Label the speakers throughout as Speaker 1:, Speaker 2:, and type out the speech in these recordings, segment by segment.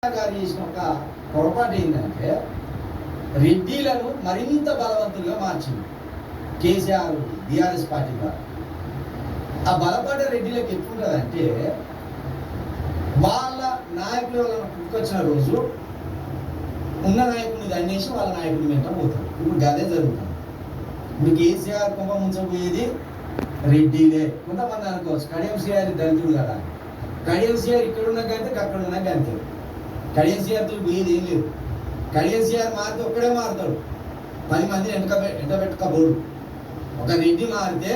Speaker 1: గారు చేసిన ఒక పొరపాటు ఏంటంటే రెడ్డిలను మరింత బలవంతులుగా మార్చింది కేసీఆర్ బీఆర్ఎస్ పార్టీ ద్వారా. ఆ బలపడ్డ రెడ్డిలకు ఎట్లుంటుందంటే వాళ్ళ నాయకులు వాళ్ళని పుట్టుకొచ్చిన రోజు ఉన్న నాయకుడిని దండేసి వాళ్ళ నాయకుడిని వెంట పోతారు. ఇప్పుడు గదే జరుగుతుంది. ఇప్పుడు కేసీఆర్ కుంభ ముంచబోయేది రెడ్డిలే. కొంతమంది అనుకోవచ్చు కడియం సీఆర్ దళితుడు కదా, కడియం సీఆర్ ఇక్కడ ఉన్న గంతే అక్కడ ఉన్న గంతే. కడియం సీఆర్తో పోయేది ఏం లేదు. కడియం సీఆర్ మారితే ఒక్కడే మారుతాడు, 10 మందిని ఎంటబెట్టుకోబోడు. ఒక రెడ్డి మారితే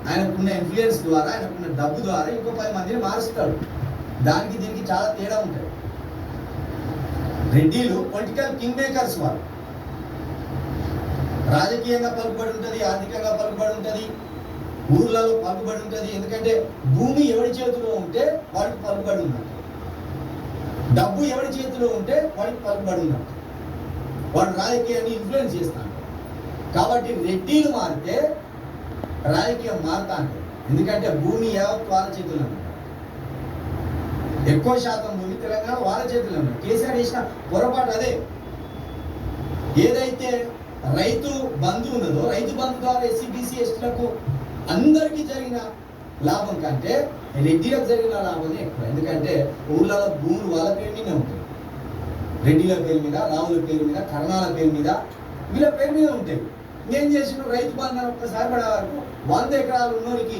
Speaker 1: ఆయనకున్న ఇన్ఫ్లుయెన్స్ ద్వారా, ఆయనకున్న డబ్బు ద్వారా ఇంకో 10 మందిని మారుస్తాడు. దానికి దీనికి చాలా తేడా ఉంటుంది. రెడ్డిలు పొలిటికల్ కింగ్ మేకర్స్. వాళ్ళు రాజకీయంగా పలుకుబడి ఉంటుంది, ఆర్థికంగా పలుకుబడి ఉంటుంది, ఊర్లలో పలుకుబడి ఉంటుంది. ఎందుకంటే భూమి ఎవరి చేతిలో ఉంటే వాడికి పలుకుబడి ఉన్నట్టు, డబ్బు ఎవరి చేతిలో ఉంటే వాడికి పలుకుబడి ఉన్నట్టు, వాడు రాజకీయాన్ని ఇన్ఫ్లుయెన్స్ చేస్తాడు. కాబట్టి రెడ్డిలు మారితే రాజకీయం మారుతా అంటే, ఎందుకంటే భూమి యావత్ వాళ్ళ చేతుల్లో ఉంది. ఎక్కువ శాతం భూమి తెలంగాణ వాళ్ళ చేతుల్లో ఉంది. కేసీఆర్ చేసిన పొరపాటు అదే. ఏదైతే రైతు బంధు ఉన్నదో, రైతు బంధు ద్వారా ఎస్సీ బీసీ ఎస్టీలకు అందరికీ జరిగిన లాభం కంటే రెడ్డిలకు జరిగిన లాభమే ఎక్కువ. ఎందుకంటే ఊళ్ళలో భూములు వాళ్ళ పేరు మీదే ఉంటాయి. రెడ్డిల పేరు మీద, రావుల పేరు మీద, కర్ణాల పేరు మీద, వీళ్ళ పేరు మీద ఉంటాయి. ఏం చేసిన రైతు బంధు ఒక్కసారి పడే వరకు 100 ఎకరాలు ఉన్నోరికి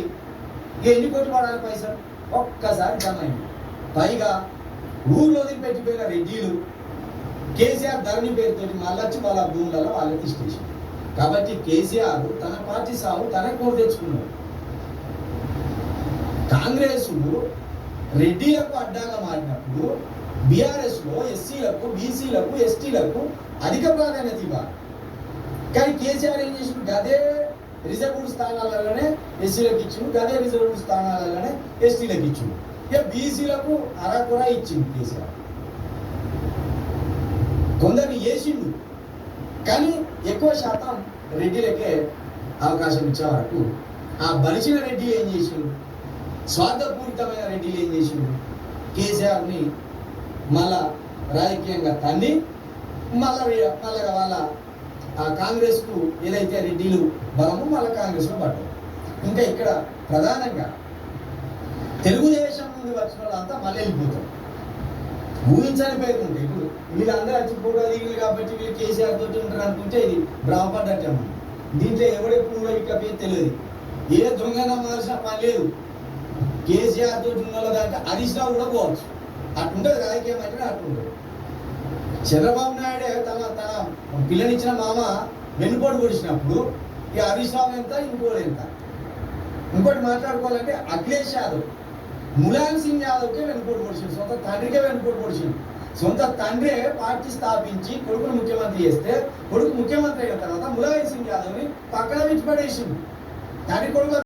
Speaker 1: ఎన్ని కోట్లు పడాలి పైసలు ఒక్కసారి జమ అయింది. పైగా ఊళ్ళో పెట్టిపోయిన రెడ్డిలు కేసీఆర్ ధరణి పేరుతో మళ్ళొచ్చి వాళ్ళ భూములలో వాళ్ళకి ఇష్టేసింది. కాబట్టి కేసీఆర్ తన పార్టీ సాగు తనకు కోరు తెచ్చుకున్నాడు. కాంగ్రెస్ రెడ్డిలకు అడ్డాగా మారినప్పుడు బీఆర్ఎస్లో ఎస్సీలకు, బీసీలకు, ఎస్టీలకు అధిక ప్రాధాన్యత ఇవ్వాలి. కానీ కేసీఆర్ ఏం చేసిండు, గదే రిజర్వ్డ్ స్థానాలలోనే ఎస్సీలకు ఇచ్చిండు, గదే రిజర్వ్డ్ స్థానాలలోనే ఎస్టీలకు ఇచ్చిండు. ఇక బీసీలకు అరకొర ఇచ్చిండు కేసీఆర్. కొందరిని వేసిండు, కానీ ఎక్కువ శాతం రెడ్డిలకే అవకాశం ఇచ్చే వరకు ఆ బలిసిన రెడ్డి ఏం చేసిండు, స్వార్థపూరితమైన రెడ్డిలు ఏం చేసిండు, కేసీఆర్ని మళ్ళా రాజకీయంగా తన్ని మళ్ళా వాళ్ళ కాంగ్రెస్కు ఏదైతే రెడ్డిలు బలము మళ్ళీ కాంగ్రెస్లో పడ్డారు. ఇంకా ఇక్కడ ప్రధానంగా తెలుగుదేశం నుండి వచ్చిన వాళ్ళంతా మళ్ళీ వెళ్ళిపోతారు. ఊహించని పేరు ఉంటాయి. ఇప్పుడు వీళ్ళందరూ వచ్చి ఫోటో దిగులు కాబట్టి వీళ్ళు కేసీఆర్ తోటి ఉంటారు అనుకుంటే ఇది భ్రమపడ్డట్టేమో. దీంట్లో ఎవడెప్పుడు ఇక్కడ పేరు తెలియదు. ఏ దొంగన మార్చిన పని లేదు. కేసీఆర్ తోటి ఉన్న వాళ్ళ దాంట్లో హరీష్ రావు కూడా పోవచ్చు. అట్లుంటుంది రాజకీయం అంటే అట్లుంటుంది. చంద్రబాబు నాయుడే తన పిల్లనిచ్చిన మామ వెన్నుపోటు పొడిచినప్పుడు ఈ హరీష్ రావు ఎంత, ఇంకోటి ఎంత. ఇంకోటి మాట్లాడుకోవాలంటే అఖిలేష్ యాదవ్ ములాయం సింగ్ యాదవ్కే వెన్నుపోటు పొడిచింది, సొంత తండ్రికే వెన్నుపోటు పొడిచింది. సొంత తండ్రే పార్టీ స్థాపించి కొడుకును ముఖ్యమంత్రి చేస్తే కొడుకు ముఖ్యమంత్రి అయిన తర్వాత ములాయం సింగ్ యాదవ్ని పక్కన విడిచిపడేసింది. తండ్రి కొడుకు